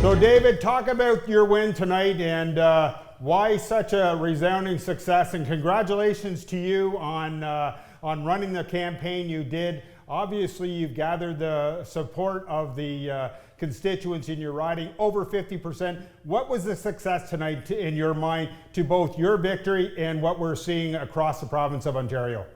So David, talk about your win tonight and why such a resounding success, and congratulations to you on running the campaign you did. Obviously, you've gathered the support of the constituents in your riding, over 50%. What was the success tonight in your mind to both your victory and what we're seeing across the province of Ontario?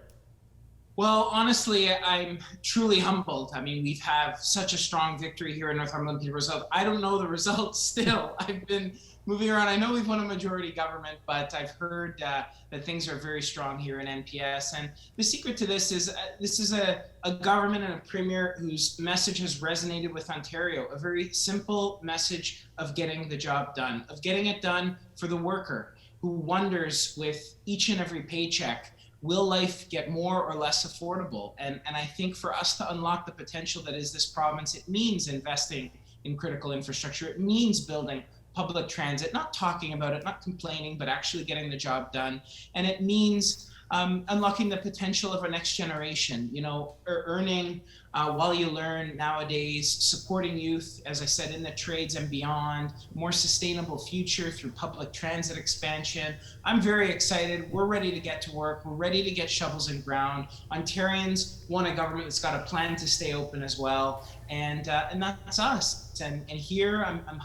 Well, honestly, I'm truly humbled. I mean, we've had such a strong victory here in Northumberland-Peterborough South. I don't know the results still. I've been moving around. I know we've won a majority government, but I've heard that things are very strong here in NPS. And the secret to this is a government and a premier whose message has resonated with Ontario, a very simple message of getting the job done, of getting it done for the worker who wonders with each and every paycheck, will life get more or less affordable? And I think for us to unlock the potential that is this province, it means investing in critical infrastructure. It means building public transit, not talking about it, not complaining, but actually getting the job done. And it means unlocking the potential of our next generation, you know, earning while you learn nowadays, supporting youth, as I said, in the trades and beyond, more sustainable future through public transit expansion. I'm very excited. We're ready to get to work. We're ready to get shovels in ground. Ontarians want a government that's got a plan to stay open as well. And that's us. And here I'm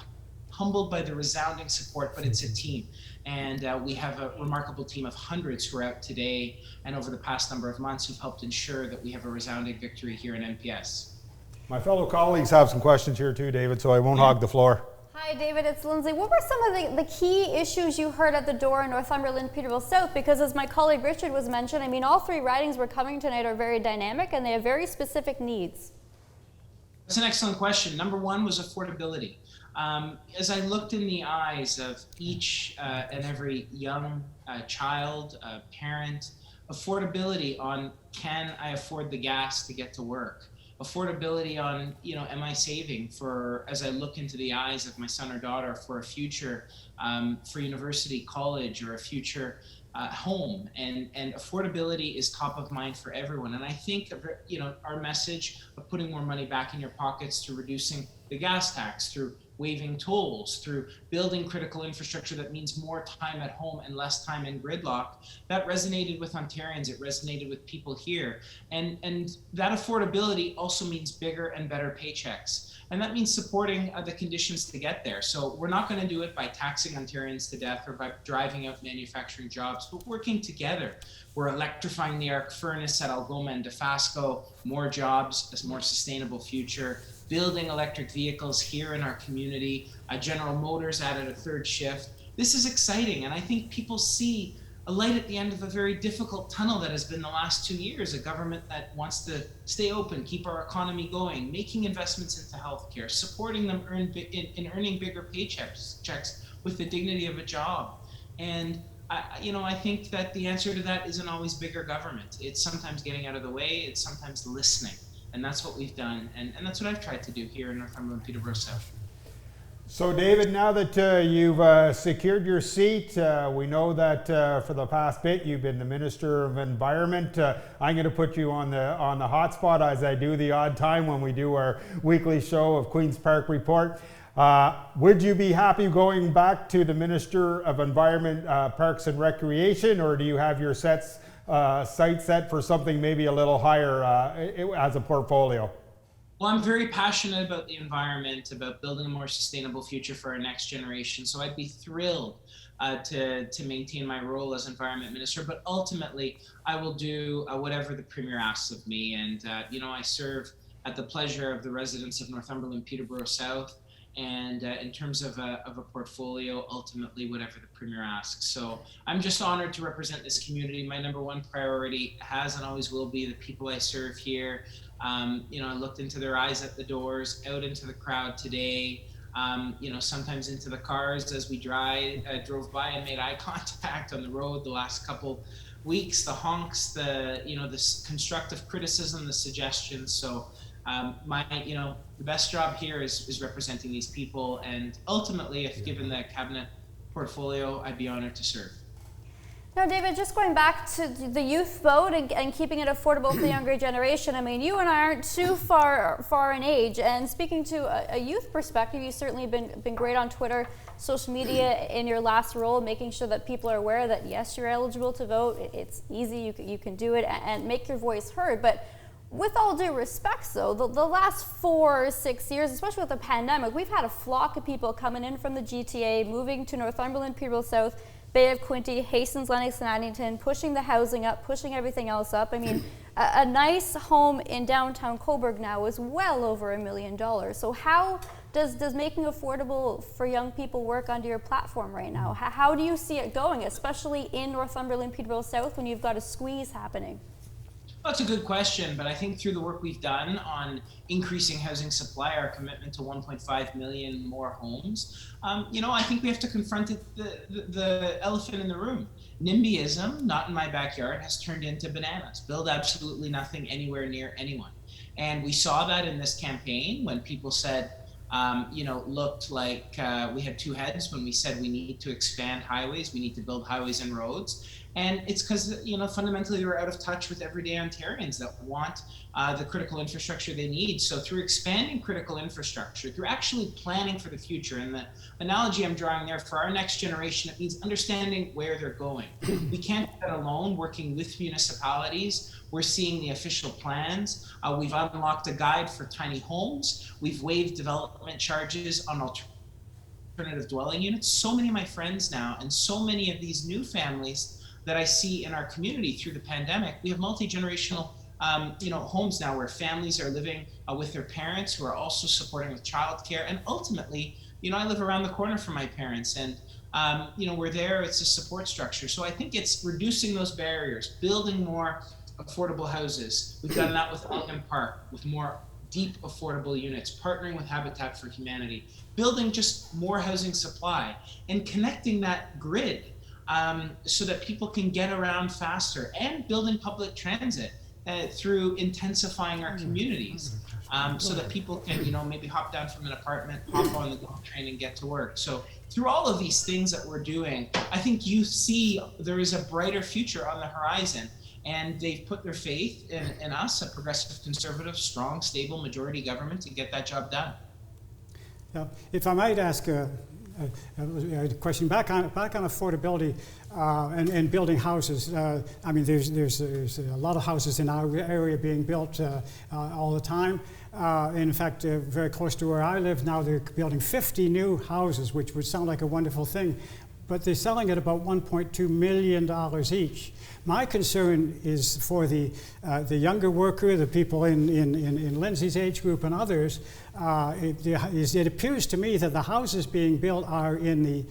humbled by the resounding support, but it's a team. And we have a remarkable team of hundreds who are out today and over the past number of months who've helped ensure that we have a resounding victory here in NPS. My fellow colleagues have some questions here too, David, so I won't hog the floor. Hi, David, it's Lindsay. What were some of the key issues you heard at the door in Northumberland-Peterborough South? Because as my colleague Richard was mentioned, I mean, all three ridings we're coming tonight are very dynamic and they have very specific needs. That's an excellent question. Number one was affordability. As I looked in the eyes of each and every young child, parent, affordability on, can I afford the gas to get to work? Affordability on, you know, am I saving for, as I look into the eyes of my son or daughter, for a future, for university, college, or a future home, and affordability is top of mind for everyone. And I think, you know, our message of putting more money back in your pockets, through reducing the gas tax, through waiving tolls, through building critical infrastructure that means more time at home and less time in gridlock, that resonated with Ontarians. It resonated with people here. And that affordability also means bigger and better paychecks. And that means supporting the conditions to get there. So we're not going to do it by taxing Ontarians to death or by driving out manufacturing jobs, but working together. We're electrifying the arc furnace at Algoma and Dofasco, more jobs, a more sustainable future, building electric vehicles here in our community. General Motors added a third shift. This is exciting, and I think people see a light at the end of a very difficult tunnel that has been the last 2 years, a government that wants to stay open, keep our economy going, making investments into healthcare, supporting them in earning bigger paychecks with the dignity of a job. And I think that the answer to that isn't always bigger government. It's sometimes getting out of the way, it's sometimes listening. And that's what we've done, and that's what I've tried to do here in Northumberland-Peterborough South. So David, now that you've secured your seat, we know that for the past bit you've been the Minister of Environment. I'm going to put you on the hot spot, as I do the odd time when we do our weekly show of Queen's Park Report. Would you be happy going back to the Minister of Environment, Parks and Recreation, or do you have your sight set for something maybe a little higher as a portfolio? Well, I'm very passionate about the environment, about building a more sustainable future for our next generation. So I'd be thrilled to maintain my role as Environment Minister, but ultimately I will do whatever the Premier asks of me. And I serve at the pleasure of the residents of Northumberland-Peterborough South. And in terms of a portfolio, ultimately whatever the Premier asks. So I'm just honored to represent this community. My number one priority has and always will be the people I serve here. I looked into their eyes at the doors, out into the crowd today, sometimes into the cars as we drove by and made eye contact on the road the last couple weeks, the honks, the constructive criticism, the suggestions. So the best job here is representing these people, and ultimately, if given the cabinet portfolio, I'd be honored to serve. Now, David, just going back to the youth vote and keeping it affordable for the younger generation, I mean, you and I aren't too far in age. And speaking to a youth perspective, you've certainly been great on Twitter, social media in your last role, making sure that people are aware that, yes, you're eligible to vote. It's easy. You can do it and make your voice heard. But with all due respect, though, the last 4 or 6 years, especially with the pandemic, we've had a flock of people coming in from the GTA, moving to Northumberland-Peterborough South, Bay of Quinte, Hastings, Lennox, and Addington, pushing the housing up, pushing everything else up. I mean, a nice home in downtown Cobourg now is well over $1 million. So how does making affordable for young people work under your platform right now? How do you see it going, especially in Northumberland-Peterborough South when you've got a squeeze happening? Well, that's a good question, but I think through the work we've done on increasing housing supply, our commitment to 1.5 million more homes, I think we have to confront the elephant in the room. NIMBYism, not in my backyard, has turned into bananas. Build absolutely nothing anywhere near anyone. And we saw that in this campaign when people said, looked like we had two heads when we said we need to expand highways, we need to build highways and roads. And it's because, fundamentally we're out of touch with everyday Ontarians that want the critical infrastructure they need. So through expanding critical infrastructure, through actually planning for the future, and the analogy I'm drawing there for our next generation, it means understanding where they're going. We can't do that alone, working with municipalities. We're seeing the official plans. We've unlocked a guide for tiny homes. We've waived development charges on alternative dwelling units. So many of my friends now, and so many of these new families that I see in our community through the pandemic, we have multi-generational homes now where families are living with their parents who are also supporting with childcare. And ultimately, I live around the corner from my parents, and we're there. It's a support structure. So I think it's reducing those barriers, building more affordable houses. We've done that with Elgin Park, with more deep affordable units, partnering with Habitat for Humanity, building just more housing supply, and connecting that grid so that people can get around faster, and building public transit through intensifying our communities so that people can, maybe hop down from an apartment, hop on the GO train and get to work. So through all of these things that we're doing, I think you see there is a brighter future on the horizon, and they've put their faith in us, a progressive, conservative, strong, stable majority government, to get that job done. Yeah, if I might ask a question back on affordability and building houses. There's a lot of houses in our area being built all the time. In fact, very close to where I live now, they're building 50 new houses, which would sound like a wonderful thing, but they're selling at about $1.2 million each. My concern is for the younger worker, the people in Lindsay's age group and others. It appears to me that the houses being built are in the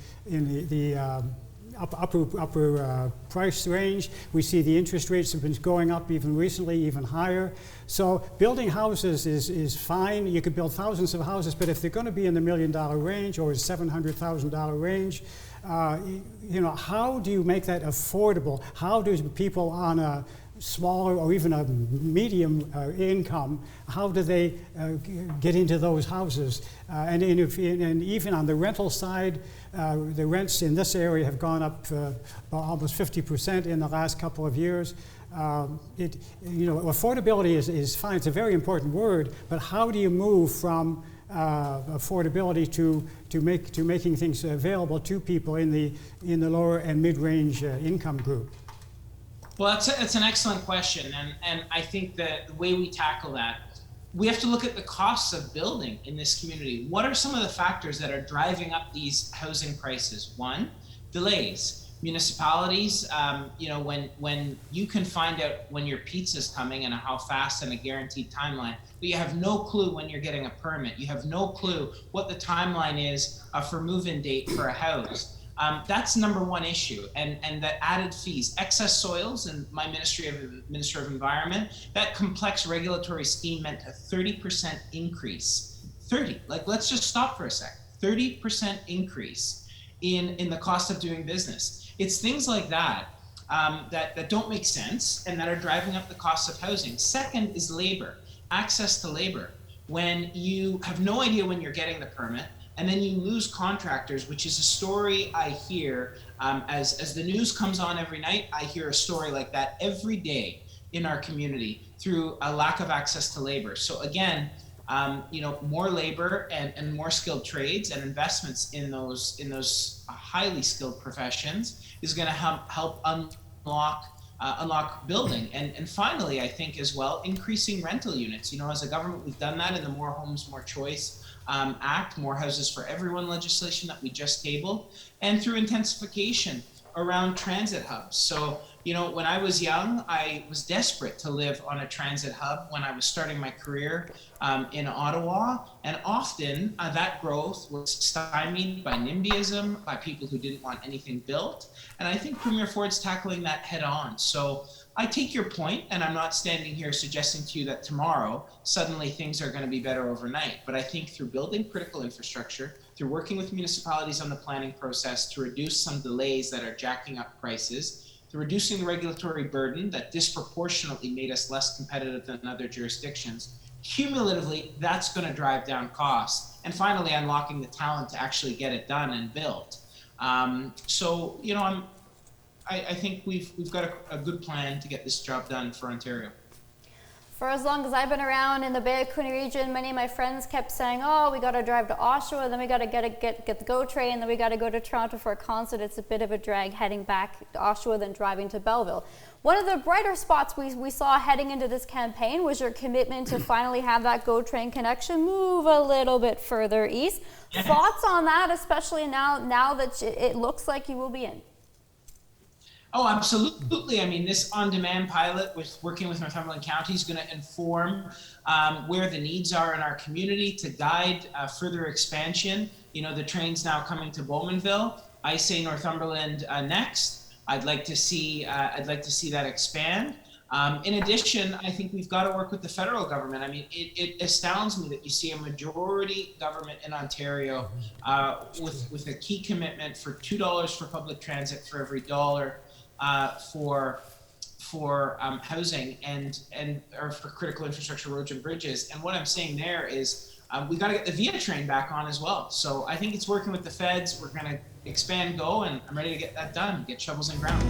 upper price range. We see the interest rates have been going up even recently, even higher. So building houses is fine. You could build thousands of houses, but if they're going to be in the $1 million range or $700,000 range, how do you make that affordable? How do people on a smaller or even a medium income, how do they get into those houses? And even on the rental side, the rents in this area have gone up almost 50% in the last couple of years. Affordability is fine. It's a very important word, but how do you move from affordability to making things available to people in the lower and mid-range income group? Well, that's an excellent question, and I think that the way we tackle that, we have to look at the costs of building in this community. What are some of the factors that are driving up these housing prices? One, delays. Municipalities, when you can find out when your pizza's coming and how fast and a guaranteed timeline, but you have no clue when you're getting a permit. You have no clue what the timeline is for move-in date for a house. That's number one issue, and the added fees, excess soils, and my Minister of Environment, that complex regulatory scheme meant a 30% increase. 30, let's just stop for a sec. 30% increase in the cost of doing business. It's things like that that don't make sense and that are driving up the cost of housing. Second is labor, access to labor. When you have no idea when you're getting the permit, and then you lose contractors, which is a story I hear as the news comes on every night. I hear a story like that every day in our community through a lack of access to labor. So again, more labor and more skilled trades and investments in those highly skilled professions is going to help unlock building. And finally, I think as well, increasing rental units. As a government, we've done that in the More Homes, More Choice Act, More Houses for Everyone legislation that we just tabled, and through intensification around transit hubs. So, when I was young, I was desperate to live on a transit hub when I was starting my career in Ottawa. And often that growth was stymied by NIMBYism, by people who didn't want anything built. And I think Premier Ford's tackling that head on. So I take your point, and I'm not standing here suggesting to you that tomorrow suddenly things are going to be better overnight. But I think through building critical infrastructure, through working with municipalities on the planning process to reduce some delays that are jacking up prices, through reducing the regulatory burden that disproportionately made us less competitive than other jurisdictions, cumulatively, that's going to drive down costs. And finally, unlocking the talent to actually get it done and built. I think we've got a good plan to get this job done for Ontario. For as long as I've been around in the Bay of Quinte region, many of my friends kept saying, oh, we got to drive to Oshawa, then we got to get the GO train, then we got to go to Toronto for a concert. It's a bit of a drag heading back to Oshawa than driving to Belleville. One of the brighter spots we saw heading into this campaign was your commitment to finally have that GO train connection move a little bit further east. Yes. Thoughts on that, especially now that it looks like you will be in? Oh, absolutely. I mean, this on-demand pilot working with Northumberland County is going to inform where the needs are in our community to guide further expansion. The train's now coming to Bowmanville. I say Northumberland next. I'd like to see that expand. In addition, I think we've got to work with the federal government. I mean, it astounds me that you see a majority government in Ontario with a key commitment for $2 for public transit for every dollar for housing or for critical infrastructure, roads and bridges. And what I'm saying there is we got to get the VIA train back on as well. So I think it's working with the feds. We're going to expand GO, and I'm ready to get that done, get shovels in ground.